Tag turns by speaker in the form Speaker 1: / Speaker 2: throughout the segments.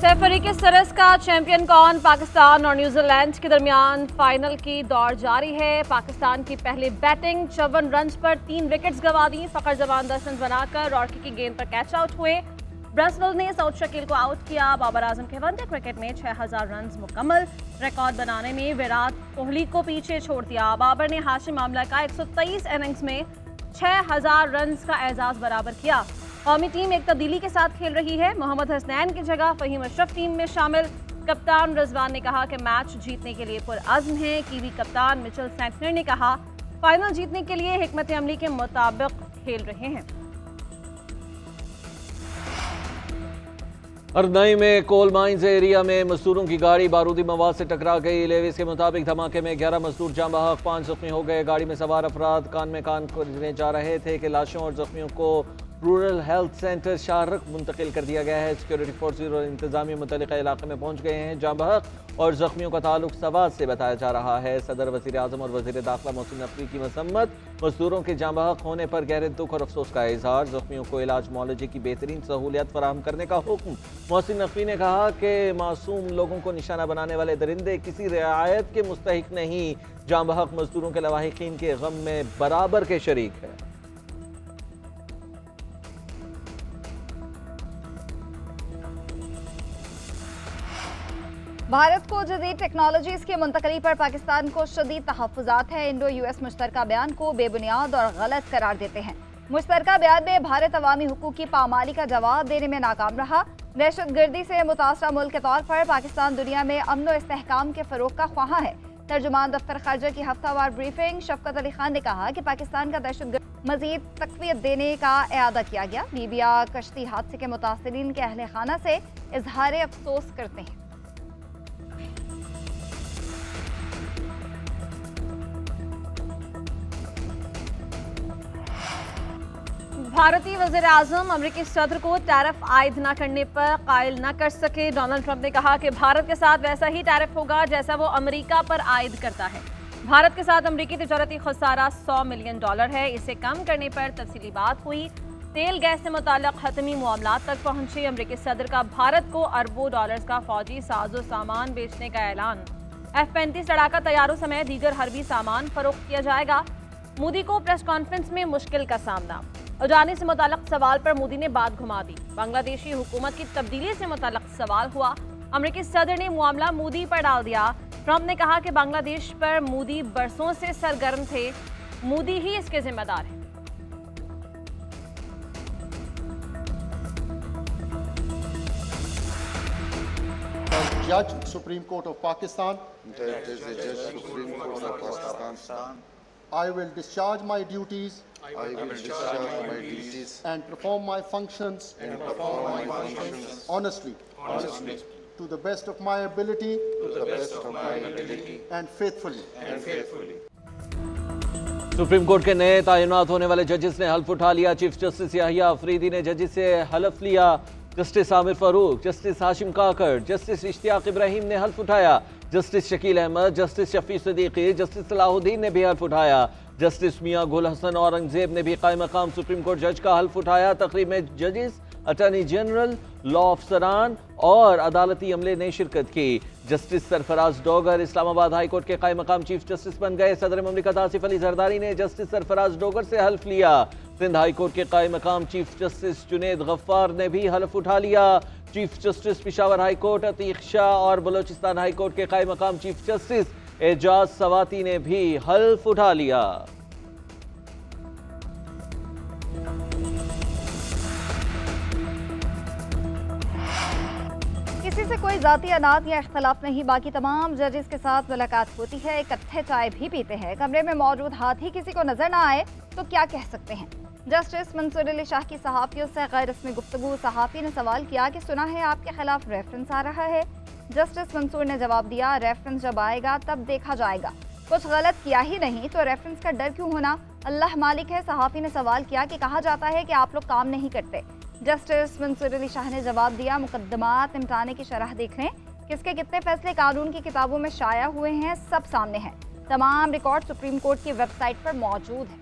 Speaker 1: सरस का चैंपियन कौन? पाकिस्तान और न्यूजीलैंड के दरमियान फाइनल की दौड़ जारी है। पाकिस्तान की पहली बैटिंग 54 रन पर 3 विकेट्स गंवा दी। फखर जमान 10 रन बनाकर रॉकी की गेंद पर कैच आउट हुए। ब्रसवेल ने सऊद शकील को आउट किया। बाबर आजम के वनडे क्रिकेट में 6000 रन मुकम्मल। रिकॉर्ड बनाने में विराट कोहली को पीछे छोड़ दिया। बाबर ने हाशिम आमला का 123 इनिंग्स में 6000 रन का एजाज बराबर किया। कौमी टीम एक तब्दीली के साथ खेल रही है। मोहम्मद हसनैन की जगह फहीम अशरफ टीम में शामिल। कप्तान रिजवान ने कहा कि मैच जीतने के लिए पुरअज़्म है। कीवी कप्तान मिचेल सेंटनर ने कहा फाइनल जीतने के लिए हिकमत अमली के मुताबिक खेल रहे हैं।
Speaker 2: अरनई में कोल माइंस एरिया में मजदूरों की गाड़ी बारूदी मवाद से टकरा गई। लेविस के मुताबिक धमाके में 11 मजदूर जाँ बहक, 5 जख्मी हो गए। गाड़ी में सवार अफराद कान में कान करने जा रहे थे कि लाशों और जख्मियों को रूरल हेल्थ सेंटर शाहरुख मुंतकिल कर दिया गया है। सिक्योरिटी फोर्सेज और इंतजामी मुतल्लिका इलाके में पहुंच गए हैं। जाँ बहक और जख्मियों का ताल्लुक सवाद से बताया जा रहा है। सदर, वज़ीर आज़म और वज़ीर दाखिला मोहसिन नकवी की मसम्मत। मजदूरों के जाँ बहक होने पर गहरे दुख और अफसोस का इजहार। जख्मियों को इलाज मुआलजे की बेहतरीन सहूलियत फराहम करने का हुक्म। मोहसिन नकवी ने कहा कि मासूम लोगों को निशाना बनाने वाले दरिंदे किसी रियायत के मुस्तहिक नहीं। जाँ बहक मजदूरों के लवाहिकीन के गम में बराबर के शरीक है।
Speaker 3: भारत को जदीद टेक्नोलॉजीज की मुंतकली पर पाकिस्तान को शदीद तहफ़्फ़ुज़ात है। इंडो यूएस मुश्तरका बयान को बेबुनियाद और गलत करार देते हैं। मुश्तरका बयान में भारत अवामी हुकूक की पामाली का जवाब देने में नाकाम रहा। दहशतगर्दी से मुतासरा मुल्क के तौर पर पाकिस्तान दुनिया में अमन और इस्तेहकाम के फ़रोग़ का ख्वाहा है। तर्जुमान दफ्तर खारजा की हफ्तावार ब्रीफिंग शफकत अली खान ने कहा कि पाकिस्तान का दहशतगर्द मजीद तक़वियत देने का इरादा किया गया। लीबिया कश्ती हादसे के मुतासरीन के अहले खाना से इजहार अफसोस करते हैं।
Speaker 1: भारतीय वज़ीर आज़म अमरीकी सदर को टैरिफ आयद न करने पर कायल न कर सके। डोनाल्ड ट्रंप ने कहा कि भारत के साथ वैसा ही टैरिफ होगा जैसा वो अमेरिका पर आयद करता है। भारत के साथ अमरीकी तिजारती खसारा $100 मिलियन है। इसे कम करने पर तफसीली बात हुई। तेल गैस से मुताल्लिक़ हतमी मामलात तक पहुंचे। अमरीकी सदर का भारत को अरबों डॉलर्स का फौजी साजो सामान बेचने का ऐलान। F-35 लड़ाका तैयारों समेत दीगर हरबी सामान फरोख्त किया जाएगा। मोदी को प्रेस कॉन्फ्रेंस में मुश्किल का सामना। उड़ाने से मुताल्लिक़ सवाल पर मोदी ने बात घुमा दी। बांग्लादेशी हुकूमत की तब्दीली से मुताल्लिक़ सवाल हुआ। अमरीकी सदर ने मामला मोदी पर डाल दिया। ट्रंप ने कहा कि बांग्लादेश पर मोदी बरसों से सरगर्म थे। मोदी ही इसके जिम्मेदार हैं।
Speaker 4: Judge, Supreme Court of Pakistan. I will discharge my duties. And perform my functions. Honestly. To the best of my ability. And faithfully.
Speaker 2: Supreme court के नए तैनात होने वाले जजेस ने हल्फ उठा लिया। चीफ जस्टिस याहिया अफरीदी ने जजेस से हल्फ लिया। Justice Aamir Farooq, justice Hashim Kakar, justice Ishtiaq Ibrahim ने हल्फ उठाया। Justice Shakeel Ahmed, justice Shafi Siddiqui, justice Salahuddin ने भी हल्फ उठाया। जस्टिस मियां गुल हसन औरंगजेब ने भी कायम मकाम सुप्रीम कोर्ट जज का हल्फ उठाया। तकरीब में जजेस, अटॉर्नी जनरल, लॉ अफसरान और अदालती अमले ने शिरकत की। Justice Sarfaraz Dogar Islamabad high court के कायम मकाम चीफ जस्टिस बन गए। सदर मुमलिकत आसिफ अली जरदारी ने जस्टिस सरफराज डोगर से हल्फ लिया। सिंध हाई कोर्ट के कायम मकाम चीफ जस्टिस जुनेद गफ्फार ने भी हल्फ उठा लिया। Chief justice Peshawar high court Atiq Shah और बलोचिस्तान हाई कोर्ट के कायम मकाम चीफ जस्टिस एजाज सवाती ने भी हल्फ उठा लिया।
Speaker 3: किसी से कोई जाती अनात या इख्तलाफ नहीं। बाकी तमाम जजेस के साथ मुलाकात होती है, इकट्ठे चाय भी पीते हैं। कमरे में मौजूद हाथी किसी को नजर ना आए तो क्या कह सकते हैं। जस्टिस मंसूर अली शाह की सहाफ़ियों से गैर रस्मी गुफ्तगू। सहाफ़ी ने सवाल किया कि सुना है आपके खिलाफ रेफरेंस आ रहा है। जस्टिस मंसूर ने जवाब दिया, रेफरेंस जब आएगा तब देखा जाएगा। कुछ गलत किया ही नहीं तो रेफरेंस का डर क्यों होना, अल्लाह मालिक है। सहाफ़ी ने सवाल किया कि कहा जाता है कि आप लोग काम नहीं करते। जस्टिस मंसूर अली शाह ने जवाब दिया, मुकदमात निपटाने की शरह देख लें, किसके कितने फैसले कानून की किताबों में शाया हुए हैं, सब सामने हैं। तमाम रिकॉर्ड सुप्रीम कोर्ट की वेबसाइट पर मौजूद हैं।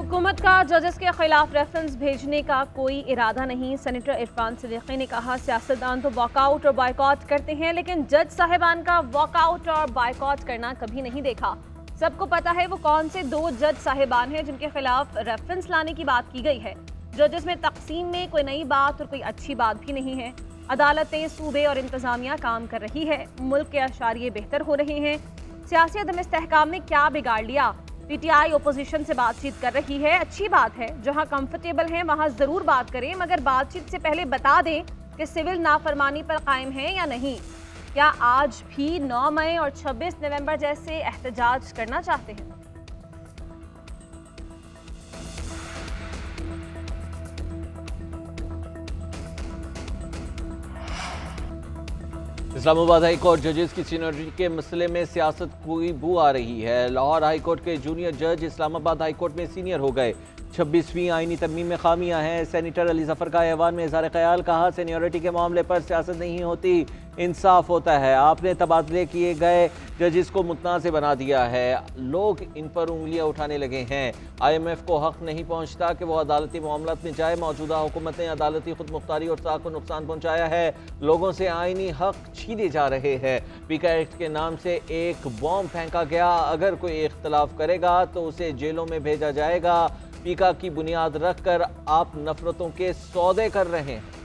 Speaker 1: हुकूमत का जजेस के खिलाफ रेफरेंस भेजने का कोई इरादा नहीं। सेनेटर इरफान सिद्दीकी ने कहा सियासतदान तो वॉकआउट और बायकॉट करते हैं, लेकिन जज साहिबान का वॉकआउट और बायकॉट करना कभी नहीं देखा। सबको पता है वो कौन से 2 जज साहिबान हैं जिनके खिलाफ रेफरेंस लाने की बात की गई है। जजेस में तकसीम में कोई नई बात और कोई अच्छी बात भी नहीं है। अदालतें, सूबे और इंतजामिया काम कर रही है, मुल्क के अशारिये बेहतर हो रहे हैं। सियासी अदम इस्तेहकाम ने क्या बिगाड़ लिया? पीटीआई ओपोजिशन से बातचीत कर रही है, अच्छी बात है। जहां कंफर्टेबल हैं वहां जरूर बात करें, मगर बातचीत से पहले बता दें कि सिविल नाफरमानी पर कायम है या नहीं। क्या आज भी 9 मई और 26 नवंबर जैसे एहतजाज करना चाहते हैं?
Speaker 2: इस्लामाबाद हाई कोर्ट जजेस की सीनियरिटी के मसले में सियासत कोई बू आ रही है। लाहौर हाई कोर्ट के जूनियर जज इस्लामाबाद हाई कोर्ट में सीनियर हो गए। 26वीं आईनी तरमीम में खामियां हैं। सेनेटर अली जफर का ऐवान में इज़हार ख्याल, कहा सीनियरिटी के मामले पर सियासत नहीं होती, इंसाफ होता है। आपने तबादले किए गए जजेस को मुतनाज़ बना दिया है, लोग इन पर उंगलियां उठाने लगे हैं। IMF को हक नहीं पहुंचता कि वो अदालती मामलात में जाए। मौजूदा हुकूमत ने अदालती खुद मुख्तारी और साख को नुकसान पहुंचाया है, लोगों से आईनी हक छीने जा रहे हैं। पीका एक्ट के नाम से एक बॉम्ब फेंका गया, अगर कोई इख्तलाफ करेगा तो उसे जेलों में भेजा जाएगा। पीका की बुनियाद रखकर आप नफरतों के सौदे कर रहे हैं।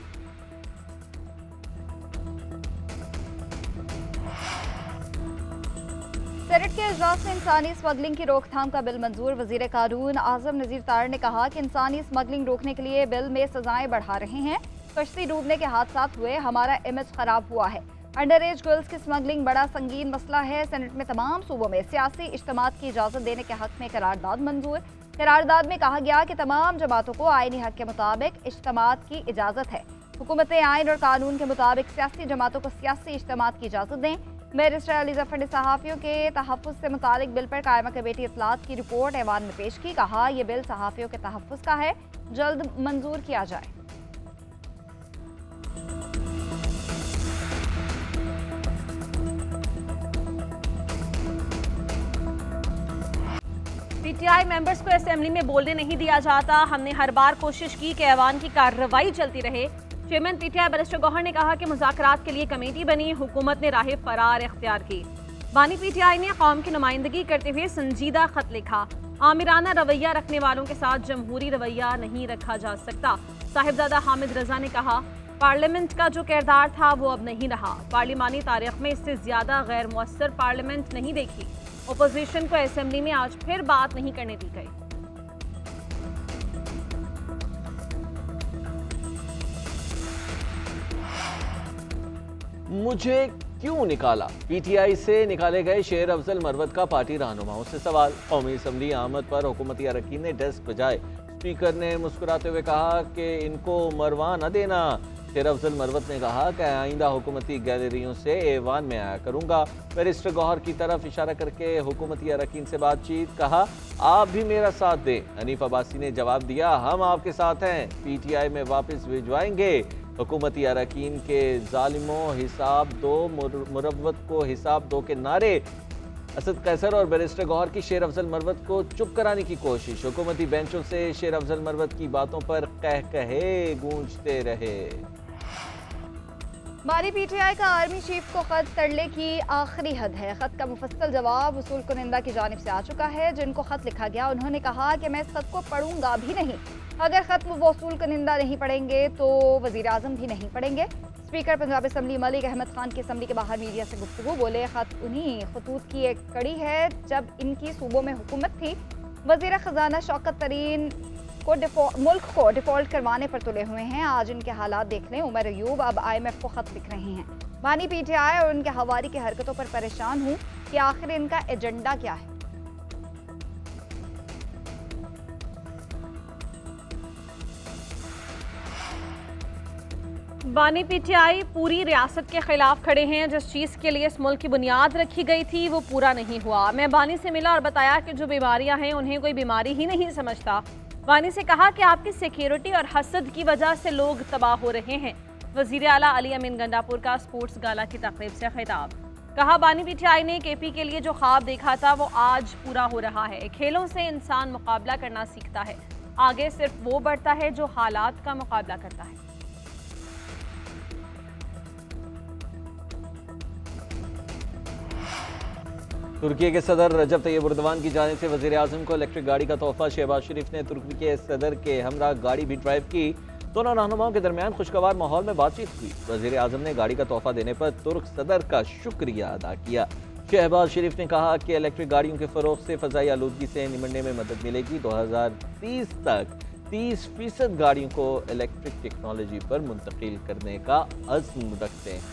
Speaker 3: सेनेट के इजलास में इंसानी स्मगलिंग की रोकथाम का बिल मंजूर। वजीर कानून आजम नजीर तार ने कहा कि इंसानी स्मगलिंग रोकने के लिए बिल में सजाएं बढ़ा रहे हैं। कश्ती डूबने के हादसात हुए, हमारा इमेज खराब हुआ है। अंडर एज गर्ल्स की स्मगलिंग बड़ा संगीन मसला है। सेनेट में तमाम सूबों में सियासी इज्तिमात की इजाज़त देने के हक में करारदाद मंजूर। करारदाद में कहा गया कि तमाम जमातों को आईनी हक के मुताबिक इज्तिमात की इजाज़त है। हुकूमतें आइन और कानून के मुताबिक सियासी जमातों को सियासी इज्तिमात की इजाज़त दें। बैरिस्टर अली जफर ने सहाफ़ियों के तहफ़्फ़ुज़ से मुतालिक बिल पर कायमा कमेटी इत्तलात की रिपोर्ट ऐवान में पेश की। कहा यह बिल सहाफ़ियों के तहफ़्फ़ुज़ का है, जल्द मंजूर किया जाए।
Speaker 1: पीटीआई मेंबर्स को असेंबली में बोलने नहीं दिया जाता। हमने हर बार कोशिश की कि ऐवान की कार्रवाई चलती रहे। चेयरमैन पीटीआई बैरिस्टर गौहर ने कहा कि मुज़ाकरात के लिए कमेटी बनी, हुकूमत ने राह फरार इख्तियार की। बानी पीटीआई ने कौम की नुमाइंदगी करते हुए संजीदा खत लिखा। आमिराना रवैया रखने वालों के साथ जमहूरी रवैया नहीं रखा जा सकता। साहिबजादा हामिद रजा ने कहा पार्लियामेंट का जो किरदार था वो अब नहीं रहा। पार्लिमानी तारीख में इससे ज्यादा गैर मुअस्सर पार्लियामेंट नहीं देखी। ओपोजिशन को असेंबली में आज फिर बात नहीं करने दी गई।
Speaker 2: मुझे क्यों निकाला? पीटीआई से निकाले गए शेर अफजल मरवत का पार्टी रहनुमाओं से सवाल। कौमी असम्बली आमद पर हुकूमती अरकान ने डेस्क बजाए। स्पीकर ने मुस्कुराते हुए कहा कि इनको मरवा न देना। शेर अफजल मरवत ने कहा कि आइंदा हुकूमती गैलरियों से ऐवान में आया करूंगा। बैरिस्टर गौहर की तरफ इशारा करके हुकूमती अरकान से बातचीत, कहा आप भी मेरा साथ दें। हनीफ अब्बासी ने जवाब दिया हम आपके साथ हैं, पीटीआई में वापस भिजवाएंगे। हुकूमती अरकान के जालिमों हिसाब दो, मुरव्वत को हिसाब दो के नारे। असद कैसर और बैरिस्टर गौहर की शेर अफजल मरवत को चुप कराने की कोशिश। हुकूमती बेंचों से शेर अफजल मरवत की बातों पर कह कहे गूंजते रहे।
Speaker 3: बानी पीटीआई का आर्मी चीफ को खत तरले की आखिरी हद है। खत का मुफस्सल जवाब वसूल कुनिंदा की जानिब से आ चुका है। जिनको खत लिखा गया उन्होंने कहा कि मैं इस खत को पढ़ूंगा भी नहीं। अगर खत वसूल कुनिंदा नहीं पढ़ेंगे तो वजीर आजम भी नहीं पढ़ेंगे। स्पीकर पंजाब असम्बली मलिक अहमद खान की असम्बली के बाहर मीडिया से गुफ्तगू, बोले खत उन्हीं खतूत की एक कड़ी है जब इनकी सूबों में हुकूमत थी। वजीर खजाना शौकत तरीन को मुल्क को डिफॉल्ट करवाने पर तुले हुए हैं। आज इनके हालात देख लें। उमर अयूब अब IMF को खत लिख रहे हैं। बानी पीटीआई और उनके हवारी की हरकतों पर परेशान हूँ कि आखिर इनका एजेंडा क्या है।
Speaker 1: बानी पीटीआई पूरी रियासत के खिलाफ खड़े हैं। जिस चीज़ के लिए इस मुल्क की बुनियाद रखी गई थी वो पूरा नहीं हुआ। मैं बानी से मिला और बताया कि जो बीमारियां हैं उन्हें कोई बीमारी ही नहीं समझता। बानी से कहा कि आपकी सिक्योरिटी और हसद की वजह से लोग तबाह हो रहे हैं। वजीर आला अली अमीन गंडापुर का स्पोर्ट्स गाला की तकरीब से खिताब। कहा बानी पीटीआई ने केपी के लिए जो ख्वाब देखा था वो आज पूरा हो रहा है। खेलों से इंसान मुकाबला करना सीखता है, आगे सिर्फ वो बढ़ता है जो हालात का मुकाबला करता है।
Speaker 2: तुर्की के सदर रजब तैयब एर्दोगान की जानिब से वज़ीर आज़म को इलेक्ट्रिक गाड़ी का तोहफा। शहबाज शरीफ ने तुर्की के सदर के हमरा गाड़ी भी ड्राइव की। दोनों रहनुमाओं के दरमियान खुशगवार माहौल में बातचीत हुई। वज़ीर आज़म ने गाड़ी का तोहफा देने पर तुर्क सदर का शुक्रिया अदा किया। शहबाज शरीफ ने कहा कि इलेक्ट्रिक गाड़ियों के फ़रोग़ से फ़ज़ाई आलूदगी से निमटने में मदद मिलेगी। 2030 तक 30% गाड़ियों को इलेक्ट्रिक टेक्नोलॉजी पर मुंतकिल करने का अज़्म रखते हैं।